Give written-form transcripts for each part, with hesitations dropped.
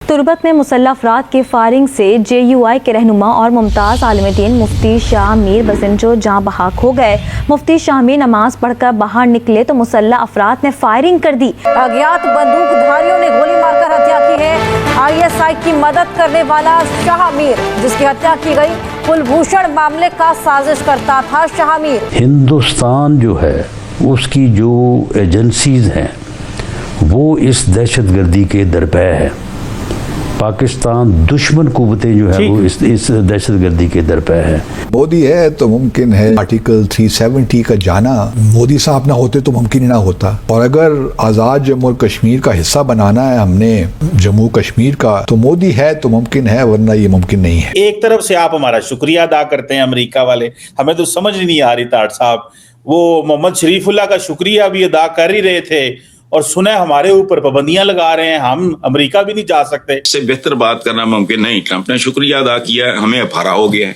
तुर्बत में मुसल्लह अफराद की फायरिंग से JUI के रहनुमा और मुमताज़ आलिम-ए-दीन मुफ्ती शाह मीर बसिंजो जाँ बहक हो गए। मुफ्ती शाह मीर नमाज पढ़कर बाहर निकले तो मुसल्लह अफराद ने फायरिंग कर दी। अज्ञात बंदूकधारियों ने गोली मारकर हत्या की है। ISI की मदद करने वाला शाह मीर, जिसकी हत्या की गई, कुलभूषण मामले का साजिश करता था शाह मीर। हिंदुस्तान जो है उसकी जो एजेंसीज हैं वो इस दहशतगर्दी के दरपे है। पाकिस्तान दुश्मन कुव्वतें जो है वो इस दहशतगर्दी के दरपे है। मोदी है तो मुमकिन है आर्टिकल 370 का जाना मोदी साहब ना होते तो मुमकिन ही ना होता। और अगर आज़ाद जम्मू और कश्मीर का हिस्सा बनाना है हमने जम्मू कश्मीर का, तो मोदी है तो मुमकिन है, वरना ये मुमकिन नहीं है। एक तरफ से आप हमारा शुक्रिया अदा करते हैं अमेरिका वाले, हमें तो समझ नहीं आ रही ताड़ साहब, वो मोहम्मद शरीफुल्लाह का शुक्रिया भी अदा कर ही रहे थे और सुने हमारे ऊपर पाबंदियां लगा रहे हैं, हम अमेरिका भी नहीं जा सकते। इससे बेहतर बात करना मुमकिन नहीं। ट्रंप ने शुक्रिया अदा किया है, हमें अफारा हो गया है,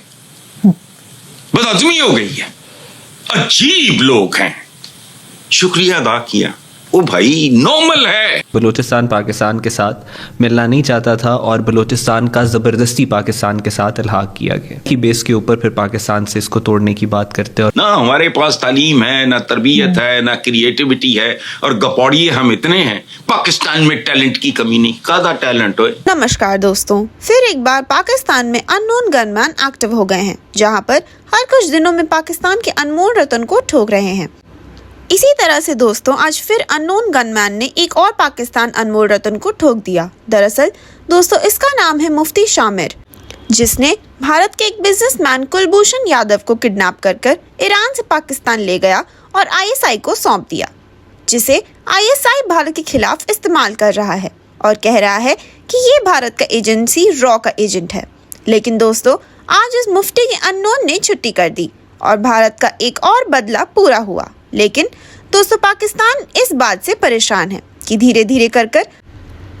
बदअज़मी हो गई है, अजीब लोग हैं। शुक्रिया अदा किया, वो भाई नॉर्मल है। बलूचिस्तान पाकिस्तान के साथ मिलना नहीं चाहता था और बलूचिस्तान का ज़बरदस्ती पाकिस्तान के साथ इल्हाक किया गया कि बेस के ऊपर फिर पाकिस्तान से इसको तोड़ने की बात करते हैं। ना हमारे पास तालीम है, ना तरबियत है, ना क्रिएटिविटी है, और गपौड़िए हम इतने हैं। पाकिस्तान में टैलेंट की कमी नहीं, कादा टैलेंट हो। नमस्कार दोस्तों, फिर एक बार पाकिस्तान में अननोन गनमैन एक्टिव हो गए हैं, जहां पर हर कुछ दिनों में पाकिस्तान के अनमोल रतन को ठोक रहे हैं। इसी तरह से दोस्तों आज फिर अननोन गनमैन ने एक और पाकिस्तान अनमोल रतन को ठोक दिया। दरअसल दोस्तों इसका नाम है मुफ्ती शाह मीर, जिसने भारत के एक बिजनेसमैन कुलभूषण यादव को किडनैप कर ईरान से पाकिस्तान ले गया और ISI को सौंप दिया, जिसे ISI भारत के खिलाफ इस्तेमाल कर रहा है और कह रहा है कि ये भारत का एजेंसी रॉ का एजेंट है। लेकिन दोस्तों आज इस मुफ्ती के अननोन ने छुट्टी कर दी और भारत का एक और बदला पूरा हुआ। लेकिन दोस्तों पाकिस्तान इस बात से परेशान है कि धीरे धीरे कर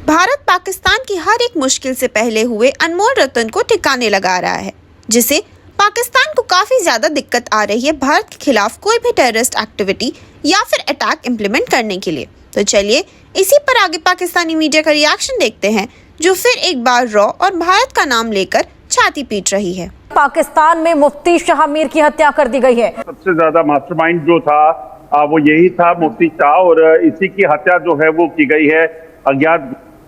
भारत पाकिस्तान की हर एक मुश्किल से पहले हुए अनमोल रतन को ठिकाने लगा रहा है, जिससे पाकिस्तान को काफ़ी ज़्यादा दिक्कत आ रही है भारत के खिलाफ कोई भी टेररिस्ट एक्टिविटी या फिर अटैक इम्प्लीमेंट करने के लिए। तो चलिए इसी पर आगे पाकिस्तानी मीडिया का रिएक्शन देखते हैं, जो फिर एक बार रॉ और भारत का नाम लेकर छाती पीट रही है। पाकिस्तान में मुफ्ती शाह मीर की हत्या कर दी गई है। सबसे ज्यादा मास्टरमाइंड जो था वो यही था, मुफ्ती शाह, और इसी की हत्या जो है वो की गई है। अज्ञात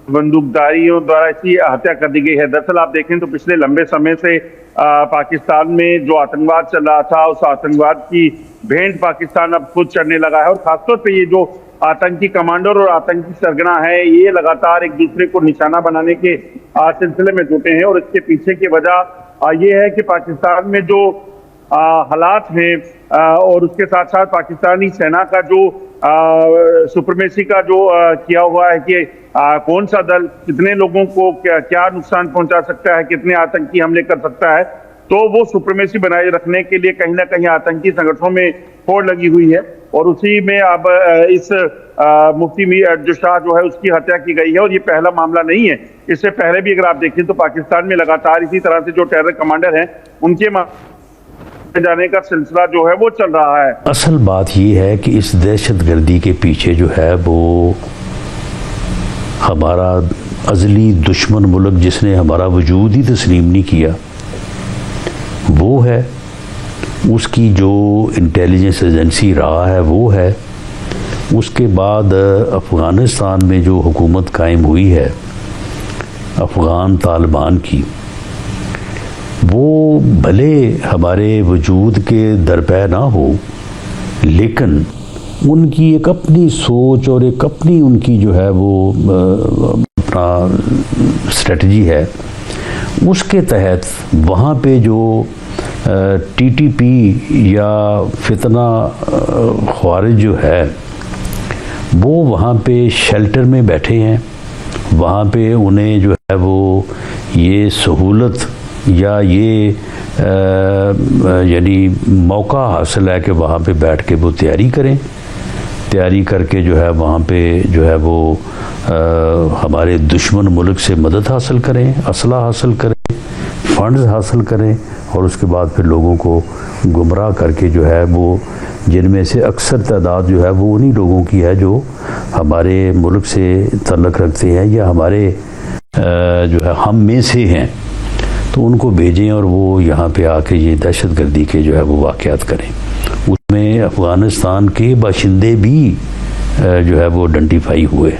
बंदूकधारियों द्वारा इसकी हत्या कर दी गई है। दरअसल आप देखें तो पिछले लंबे समय से पाकिस्तान में जो आतंकवाद चल रहा था, उस आतंकवाद की भेंट पाकिस्तान अब खुद चढ़ने लगा है। और खासतौर पे ये जो आतंकी कमांडर और आतंकी सरगना है, ये लगातार एक दूसरे को निशाना बनाने के सिलसिले में जुटे हैं। और इसके पीछे की वजह ये है कि पाकिस्तान में जो हालात हैं और उसके साथ साथ पाकिस्तानी सेना का जो सुप्रीमेसी का जो किया हुआ है कि कौन सा दल कितने लोगों को क्या नुकसान पहुंचा सकता है, कितने आतंकी हमले कर सकता है, तो वो सुप्रीमेसी बनाए रखने के लिए कहीं ना कहीं आतंकी संगठनों में होड़ लगी हुई है। और उसी में अब इस मुफ्ती जो शाह जो है उसकी हत्या की गई है। और ये पहला मामला नहीं है, इससे पहले भी अगर आप देखें तो पाकिस्तान में लगातार इसी तरह से जो टेरर कमांडर हैं उनके जाने का सिलसिला जो है वो चल रहा है। असल बात ये है कि इस दहशतगर्दी के पीछे जो है वो हमारा अज़ली दुश्मन मुल्क, जिसने हमारा वजूद ही तस्लीम नहीं किया, वो है। उसकी जो इंटेलिजेंस एजेंसी रहा है वो है। उसके बाद अफ़गानिस्तान में जो हुकूमत कायम हुई है अफ़गान तालिबान की, वो भले हमारे वजूद के दरपे ना हो, लेकिन उनकी एक अपनी सोच और एक अपनी उनकी जो है वो अपना स्ट्रेटजी है। उसके तहत वहाँ पे जो TTP या फितना ख्वारिज जो है वो वहाँ पे शेल्टर में बैठे हैं। वहाँ पे उन्हें जो है वो ये सहूलत या ये यानी मौका हासिल है कि वहाँ पे बैठ के वो तैयारी करें, तैयारी करके जो है वहाँ पे जो है वो हमारे दुश्मन मुल्क से मदद हासिल करें, असला हासिल करें, फंड्स हासिल करें, और उसके बाद फिर लोगों को गुमराह करके जो है वो, जिनमें से अक्सर तादाद जो है वो उन्हीं लोगों की है जो हमारे मुल्क से तल्लुक़ रखते हैं या हमारे जो है हम में से हैं तो उनको भेजें और वो यहाँ पे आके ये दहशतगर्दी के जो है वो वाक़यात करें। उसमें अफ़गानिस्तान के बाशिंदे भी जो है वो आइडेंटिफाई हुए।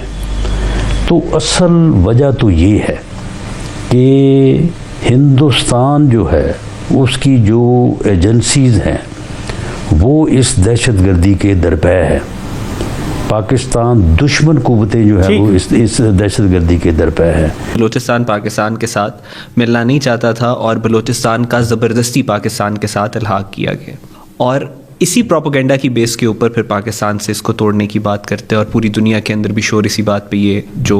तो असल वजह तो ये है कि हिंदुस्तान जो है उसकी जो एजेंसीज़ हैं वो इस दहशतगर्दी के दरपे है। पाकिस्तान दुश्मन कुव्वतें जो है वो इस दहशतगर्दी के दरपे है। बलूचिस्तान पाकिस्तान के साथ मिलना नहीं चाहता था और बलूचिस्तान का ज़बरदस्ती पाकिस्तान के साथ इल्हाक किया गया और इसी प्रोपेगेंडा की बेस के ऊपर फिर पाकिस्तान से इसको तोड़ने की बात करते हैं और पूरी दुनिया के अंदर भी शोर इसी बात पे ये जो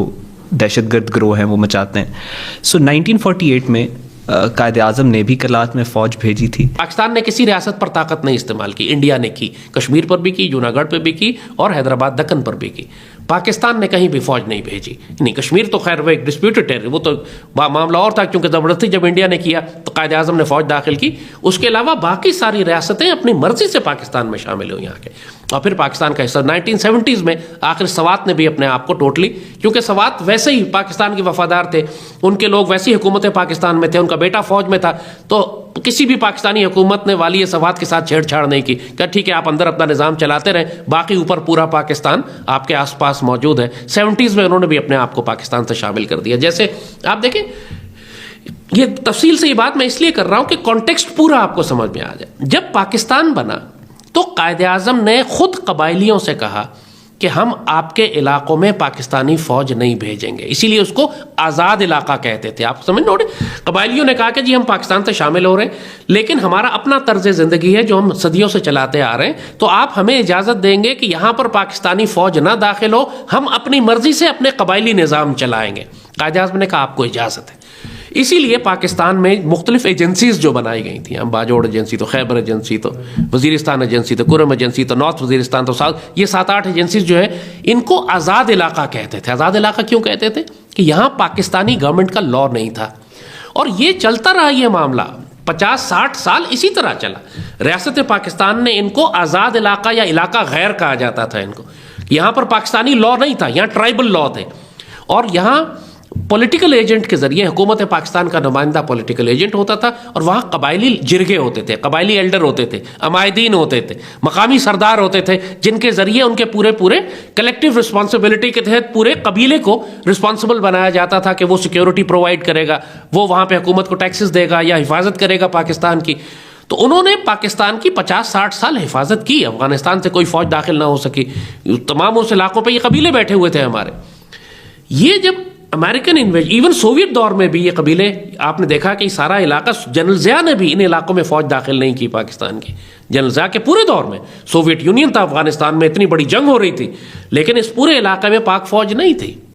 दहशतगर्द गिरोह हैं वो मचाते हैं। सो 1948 में कायद आज़म ने भी करलात में फ़ौज भेजी थी। पाकिस्तान ने किसी रियासत पर ताकत नहीं इस्तेमाल की, इंडिया ने की, कश्मीर पर भी की, जूनागढ़ पर भी की और हैदराबाद दक्कन पर भी की। पाकिस्तान ने कहीं भी फौज नहीं भेजी। नहीं, कश्मीर तो खैर वो एक डिस्प्यूटेड टेरिटरी, वो तो मामला और था क्योंकि ज़बरदस्ती जब इंडिया ने किया तो कायद आज़म ने फौज दाखिल की। उसके अलावा बाकी सारी रियासतें अपनी मर्जी से पाकिस्तान में शामिल हुई आके और फिर पाकिस्तान का हिस्सा 1970s में आखिर सवात ने भी अपने आप को टोटली, क्योंकि सवात वैसे ही पाकिस्तान के वफादार थे, उनके लोग वैसी हुकूमतें पाकिस्तान में थे, उनका बेटा फौज में था, तो किसी भी पाकिस्तानी हुकूमत ने वाली सवात के साथ छेड़छाड़ नहीं की। क्या ठीक है, आप अंदर अपना निज़ाम चलाते रहें, बाकी ऊपर पूरा पाकिस्तान आपके आसपास मौजूद है। 70s में उन्होंने भी अपने आप को पाकिस्तान से शामिल कर दिया। जैसे आप देखें, ये तफसील से ये बात मैं इसलिए कर रहा हूं कि कॉन्टेक्स्ट पूरा आपको समझ में आ जाए। जब पाकिस्तान बना तो कायद आज़म ने खुद कबायलियों से कहा कि हम आपके इलाकों में पाकिस्तानी फौज नहीं भेजेंगे, इसीलिए उसको आज़ाद इलाका कहते थे। आप समझ लो, कबायलियों ने कहा कि जी हम पाकिस्तान से शामिल हो रहे हैं लेकिन हमारा अपना तर्ज ज़िंदगी है जो हम सदियों से चलाते आ रहे हैं, तो आप हमें इजाज़त देंगे कि यहाँ पर पाकिस्तानी फौज ना दाखिल हो, हम अपनी मर्जी से अपने कबायली निज़ाम चलाएंगे। कायद आज़म ने कहा आपको इजाज़त है। इसीलिए पाकिस्तान में मुख्तलिफ एजेंसीज जो बनाई गई थी, हम बाजोड़ एजेंसी तो, खैबर एजेंसी तो, वजीरिस्तान एजेंसी तो, कुरम एजेंसी तो, नॉर्थ वजीरिस्तान तो, साउथ, ये 7-8 एजेंसीज जो है इनको आज़ाद इलाका कहते थे। आज़ाद इलाका क्यों कहते थे कि यहाँ पाकिस्तानी गवर्नमेंट का लॉ नहीं था और ये चलता रहा, ये मामला 50-60 साल इसी तरह चला। रियासत पाकिस्तान ने इनको आज़ाद इलाका या इलाका गैर कहा जाता था इनको। यहाँ पर पाकिस्तानी लॉ नहीं था, यहाँ ट्राइबल लॉ थे और यहाँ पॉलिटिकल एजेंट के जरिए हुकूमत पाकिस्तान का नुमाइंदा पॉलिटिकल एजेंट होता था और वहाँ कबायली जिरगे होते थे, कबायली एल्डर होते थे, अमायदीन होते थे, मकामी सरदार होते थे, जिनके जरिए उनके पूरे कलेक्टिव रिस्पॉन्सिबिलिटी के तहत पूरे कबीले को रिस्पॉन्सिबल बनाया जाता था कि वो सिक्योरिटी प्रोवाइड करेगा, वो वहाँ पे हुकूमत को टैक्सेस देगा या हिफाजत करेगा पाकिस्तान की। तो उन्होंने पाकिस्तान की 50-60 साल हिफाजत की। अफगानिस्तान से कोई फौज दाखिल ना हो सकी, तमाम उस इलाकों पर ये कबीले बैठे हुए थे हमारे। ये जब अमेरिकन इन्वेजन, इवन सोवियत दौर में भी ये कबीले, आपने देखा कि सारा इलाका, जनरल ज़िया ने भी इन इलाकों में फ़ौज दाखिल नहीं की पाकिस्तान की। जनरल ज़िया के पूरे दौर में सोवियत यूनियन था अफगानिस्तान में, इतनी बड़ी जंग हो रही थी लेकिन इस पूरे इलाके में पाक फ़ौज नहीं थी।